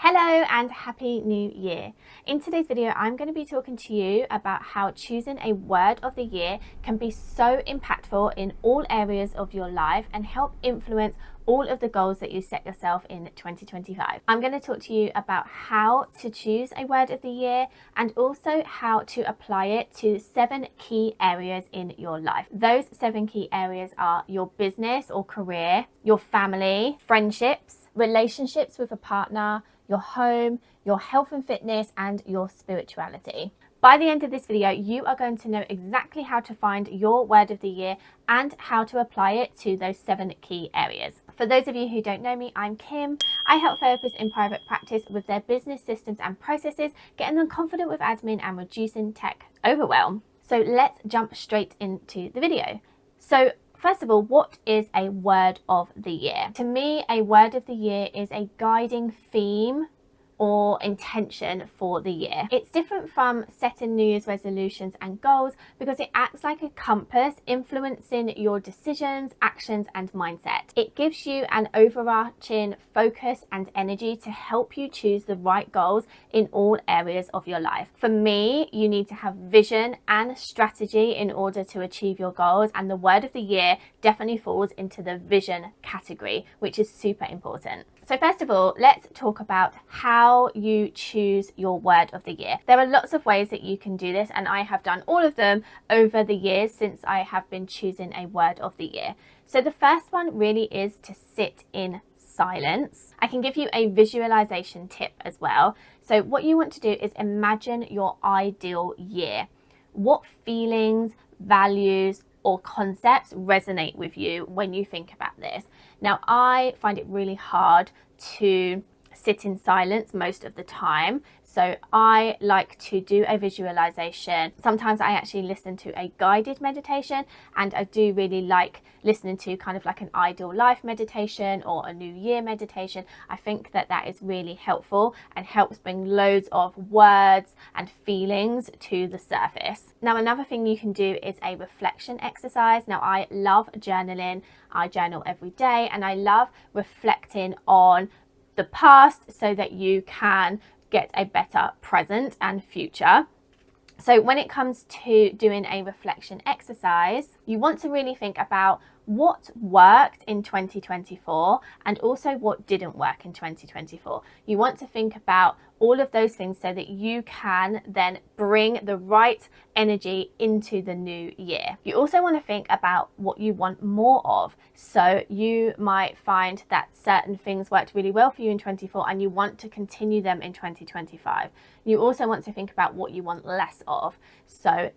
Hello and happy new year. In today's video, I'm going to be talking to you about how choosing a word of the year can be so impactful in all areas of your life and help influence all of the goals that you set yourself in 2025. I'm going to talk to you about how to choose a word of the year and also how to apply it to 7 key areas in your life. Those 7 key areas are your business or career, your family, friendships, relationships with a partner, your home, your health and fitness, and your spirituality. By the end of this video, you are going to know exactly how to find your word of the year and how to apply it to those 7 key areas. For those of you who don't know me, I'm Kim. I help therapists in private practice with their business systems and processes, getting them confident with admin and reducing tech overwhelm. So let's jump straight into the video. So first of all, what is a word of the year? To me, a word of the year is a guiding theme or intention for the year. It's different from setting New Year's resolutions and goals because it acts like a compass influencing your decisions, actions, and mindset. It gives you an overarching focus and energy to help you choose the right goals in all areas of your life. For me, you need to have vision and strategy in order to achieve your goals, and the word of the year definitely falls into the vision category, which is super important. So first of all, let's talk about how you choose your word of the year. There are lots of ways that you can do this, and I have done all of them over the years since I have been choosing a word of the year. So the first one really is to sit in silence. I can give you a visualization tip as well. So what you want to do is imagine your ideal year. What feelings, values, or concepts resonate with you when you think about this? Now, I find it really hard to sit in silence most of the time. So I like to do a visualization. Sometimes I actually listen to a guided meditation, and I do really like listening to kind of like an ideal life meditation or a new year meditation. I think that that is really helpful and helps bring loads of words and feelings to the surface. Now, another thing you can do is a reflection exercise. Now, I love journaling. I journal every day, and I love reflecting on the past so that you can get a better present and future. So when it comes to doing a reflection exercise, you want to really think about what worked in 2024 and also what didn't work in 2024. You want to think about all of those things so that you can then bring the right energy into the new year. You also want to think about what you want more of. So you might find that certain things worked really well for you in 2024 and you want to continue them in 2025. You also want to think about what you want less of. So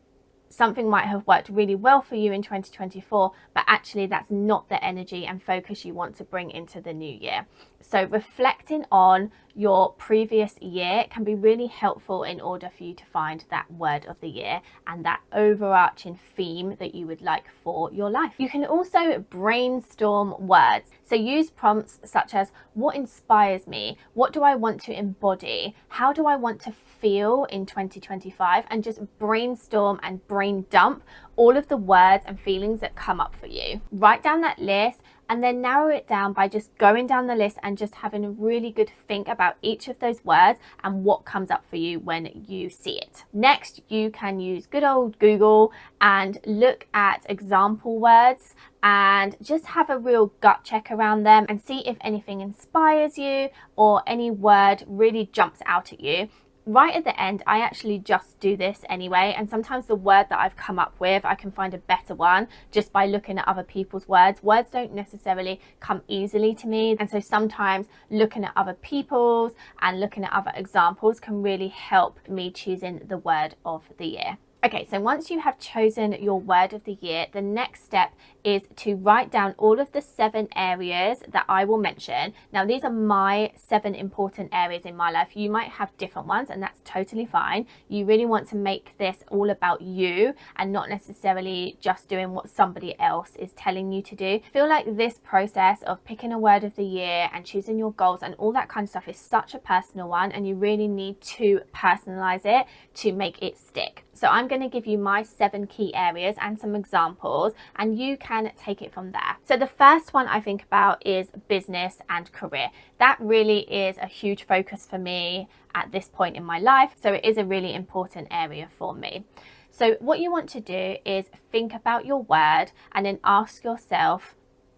something might have worked really well for you in 2024, but actually that's not the energy and focus you want to bring into the new year. So reflecting on your previous year can be really helpful in order for you to find that word of the year and that overarching theme that you would like for your life. You can also brainstorm words. So use prompts such as, what inspires me? What do I want to embody? How do I want to feel in 2025? And just brainstorm and brain dump all of the words and feelings that come up for you. Write down that list and then narrow it down by just going down the list and just having a really good think about each of those words and what comes up for you when you see it. Next, you can use good old Google and look at example words and just have a real gut check around them and see if anything inspires you or any word really jumps out at you. Right at the end, I actually just do this anyway, and sometimes the word that I've come up with, I can find a better one just by looking at other people's words. Words don't necessarily come easily to me, and so sometimes looking at other people's and looking at other examples can really help me choosing the word of the year. Okay, so once you have chosen your word of the year, the next step is to write down all of the 7 areas that I will mention. Now, these are my 7 important areas in my life. You might have different ones, and that's totally fine. You really want to make this all about you and not necessarily just doing what somebody else is telling you to do. I feel like this process of picking a word of the year and choosing your goals and all that kind of stuff is such a personal one, and you really need to personalize it to make it stick. So I'm going to give you my 7 key areas and some examples, and you can take it from there. So the first one I think about is business and career. That really is a huge focus for me at this point in my life. So it is a really important area for me. So what you want to do is think about your word and then ask yourself,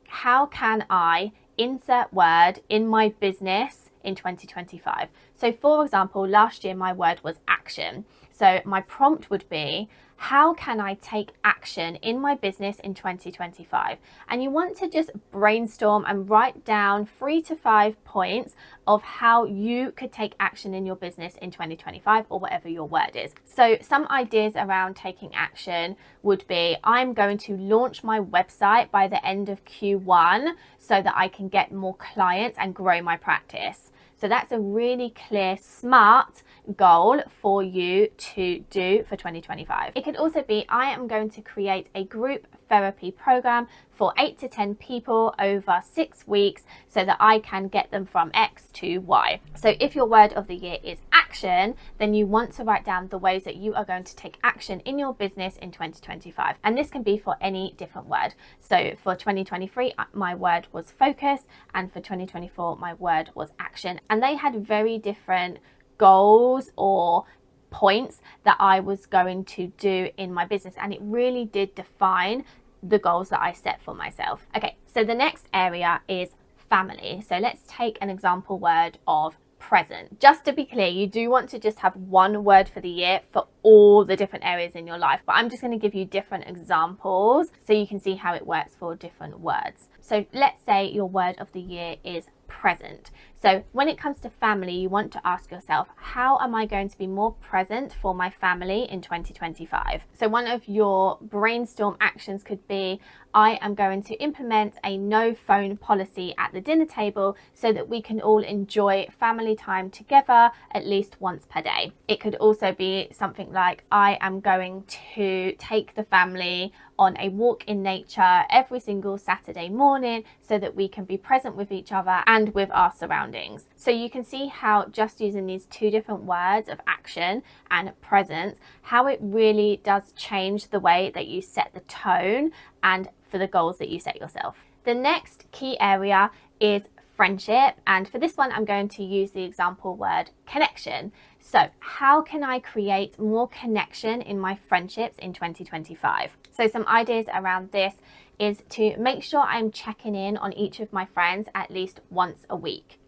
how can I insert word in my business in 2025? So for example, last year my word was action. So my prompt would be, how can I take action in my business in 2025? And you want to just brainstorm and write down 3 to 5 points of how you could take action in your business in 2025, or whatever your word is. So some ideas around taking action would be, I'm going to launch my website by the end of Q1 so that I can get more clients and grow my practice. So that's a really clear, smart goal for you to do for 2025. It could also be, I am going to create a group therapy program for 8 to 10 people over 6 weeks so that I can get them from X to Y. So if your word of the year is action, then you want to write down the ways that you are going to take action in your business in 2025. And this can be for any different word. So for 2023, my word was focus, and for 2024, my word was action. And they had very different goals or points that I was going to do in my business, and it really did define the goals that I set for myself. Okay, so the next area is family. So let's take an example word of present. Just to be clear, you do want to just have one word for the year for all the different areas in your life, but I'm just going to give you different examples so you can see how it works for different words. So let's say your word of the year is present. So when it comes to family, you want to ask yourself, how am I going to be more present for my family in 2025? So one of your brainstorm actions could be, I am going to implement a no phone policy at the dinner table so that we can all enjoy family time together at least once per day. It could also be something like, I am going to take the family on a walk in nature every single Saturday morning so that we can be present with each other and with our surroundings. So you can see how just using these 2 different words of action and presence, how it really does change the way that you set the tone and for the goals that you set yourself. The next key area is friendship, and for this one I'm going to use the example word connection. So how can I create more connection in my friendships in 2025? So some ideas around this is to make sure I'm checking in on each of my friends at least once a week.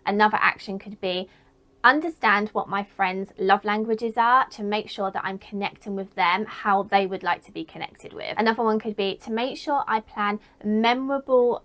Another action could be, understand what my friends' love languages are to make sure that I'm connecting with them how they would like to be connected with. Another one could be to make sure I plan memorable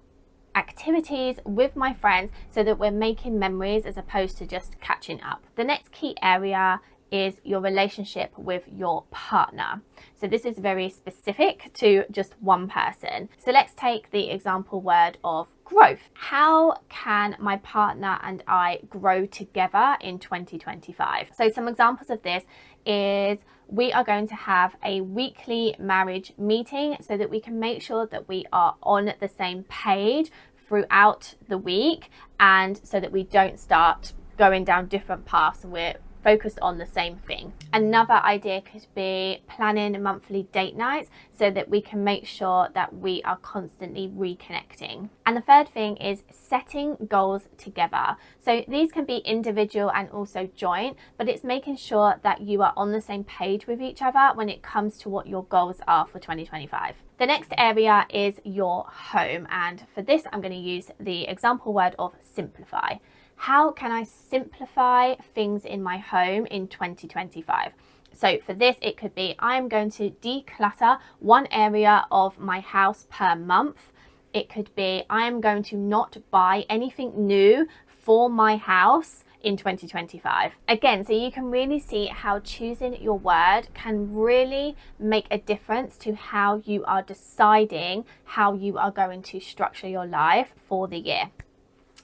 activities with my friends so that we're making memories as opposed to just catching up. The next key area is your relationship with your partner. So this is very specific to just one person. So let's take the example word of growth. How can my partner and I grow together in 2025? So some examples of this is, we are going to have a weekly marriage meeting so that we can make sure that we are on the same page throughout the week, and so that we don't start going down different paths and we're focused on the same thing. Another idea could be planning monthly date nights so that we can make sure that we are constantly reconnecting. And the third thing is setting goals together. So these can be individual and also joint, but it's making sure that you are on the same page with each other when it comes to what your goals are for 2025. The next area is your home, and for this I'm going to use the example word of simplify. How can I simplify things in my home in 2025? So for this, it could be, I'm going to declutter one area of my house per month. It could be, I am going to not buy anything new for my house in 2025. Again, so you can really see how choosing your word can really make a difference to how you are deciding how you are going to structure your life for the year.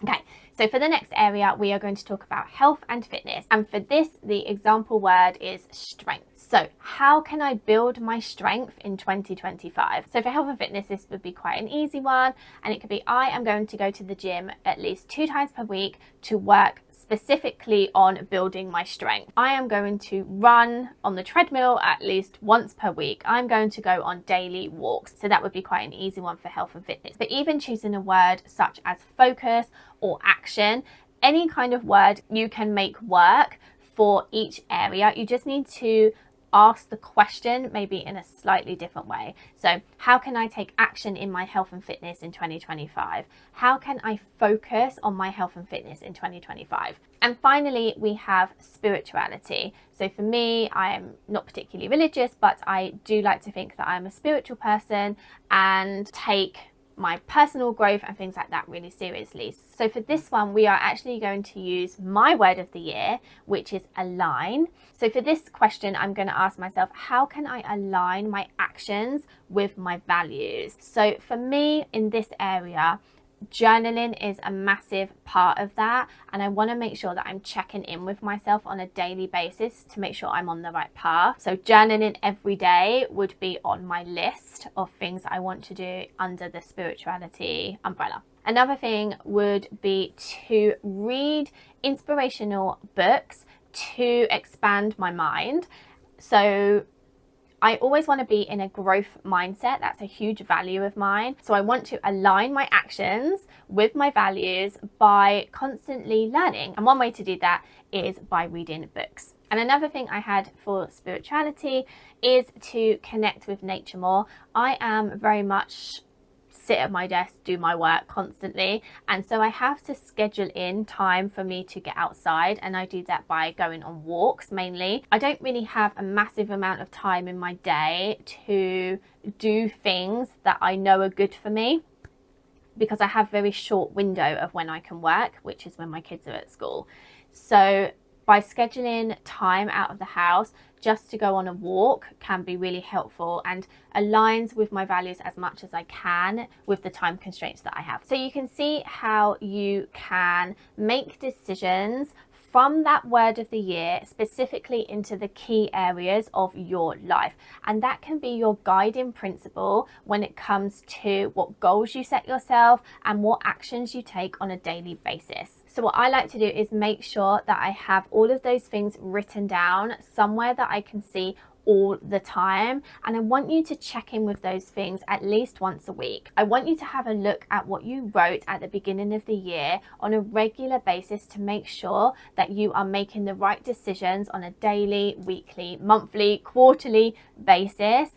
Okay, so for the next area, we are going to talk about health and fitness. And for this, the example word is strength. So how can I build my strength in 2025? So for health and fitness, this would be quite an easy one. And it could be, I am going to go to the gym at least 2 times per week to work specifically on building my strength. I am going to run on the treadmill at least once per week. I'm going to go on daily walks. So that would be quite an easy one for health and fitness. But even choosing a word such as focus or action, any kind of word you can make work for each area. You just need to ask the question maybe in a slightly different way. So how can I take action in my health and fitness in 2025? How can I focus on my health and fitness in 2025? And finally, we have spirituality. So for me, I am not particularly religious, but I do like to think that I'm a spiritual person and take my personal growth and things like that really seriously. So for this one, we are actually going to use my word of the year, which is align. So for this question, I'm going to ask myself, how can I align my actions with my values? So for me in this area, journaling is a massive part of that, and I want to make sure that I'm checking in with myself on a daily basis to make sure I'm on the right path. So journaling every day would be on my list of things I want to do under the spirituality umbrella. Another thing would be to read inspirational books to expand my mind. So I always want to be in a growth mindset. That's a huge value of mine. So I want to align my actions with my values by constantly learning. And one way to do that is by reading books. And another thing I had for spirituality is to connect with nature more. I am very much sit at my desk, do my work constantly, and so I have to schedule in time for me to get outside, and I do that by going on walks mainly. I don't really have a massive amount of time in my day to do things that I know are good for me, because I have a very short window of when I can work, which is when my kids are at school. So by scheduling time out of the house just to go on a walk can be really helpful and aligns with my values as much as I can with the time constraints that I have. So you can see how you can make decisions from that word of the year specifically into the key areas of your life, and that can be your guiding principle when it comes to what goals you set yourself and what actions you take on a daily basis. So what I like to do is make sure that I have all of those things written down somewhere that I can see all the time, and I want you to check in with those things at least once a week. I want you to have a look at what you wrote at the beginning of the year on a regular basis to make sure that you are making the right decisions on a daily, weekly, monthly, quarterly basis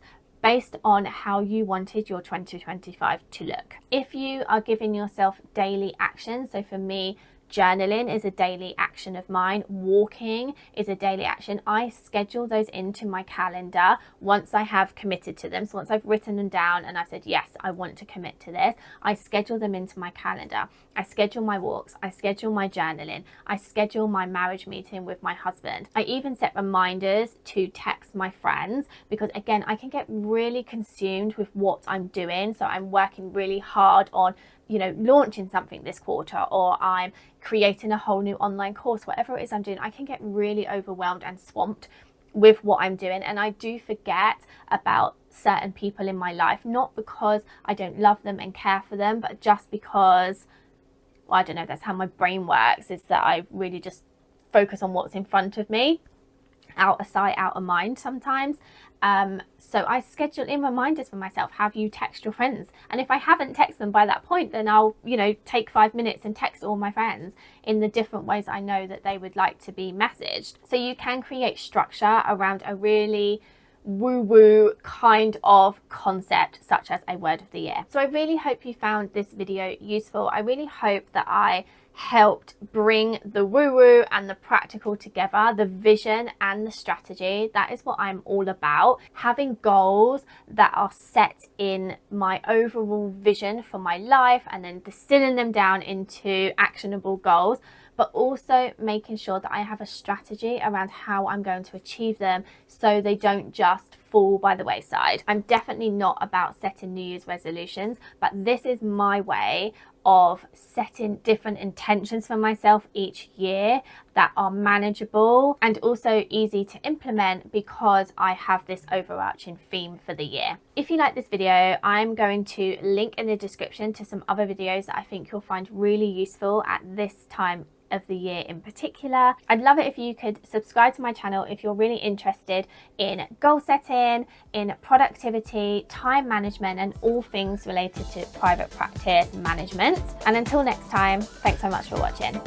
based on how you wanted your 2025 to look. If you are giving yourself daily action, so for me, journaling is a daily action of mine. Walking is a daily action. I schedule those into my calendar once I have committed to them. So once I've written them down and I've said, yes, I want to commit to this, I schedule them into my calendar. I schedule my walks. I schedule my journaling. I schedule my marriage meeting with my husband. I even set reminders to text my friends because, again, I can get really consumed with what I'm doing. So I'm working really hard on launching something this quarter, or I'm creating a whole new online course, whatever it is I'm doing, I can get really overwhelmed and swamped with what I'm doing. And I do forget about certain people in my life, not because I don't love them and care for them, but just because, well, I don't know, that's how my brain works, is that I really just focus on what's in front of me. Out of sight, out of mind sometimes. So I schedule in reminders for myself. Have you text your friends? And if I haven't texted them by that point, then I'll, take 5 minutes and text all my friends in the different ways I know that they would like to be messaged. So you can create structure around a really woo-woo kind of concept such as a word of the year. So I really hope you found this video useful. I really hope that I helped bring the woo-woo and the practical together, the vision and the strategy. That is what I'm all about. Having goals that are set in my overall vision for my life and then distilling them down into actionable goals, but also making sure that I have a strategy around how I'm going to achieve them so they don't just fall by the wayside. I'm definitely not about setting New Year's resolutions, but this is my way of setting different intentions for myself each year that are manageable and also easy to implement because I have this overarching theme for the year. If you like this video, I'm going to link in the description to some other videos that I think you'll find really useful at this time of the year in particular. I'd love it if you could subscribe to my channel if you're really interested in goal setting, in productivity, time management, and all things related to private practice management. And until next time, thanks so much for watching.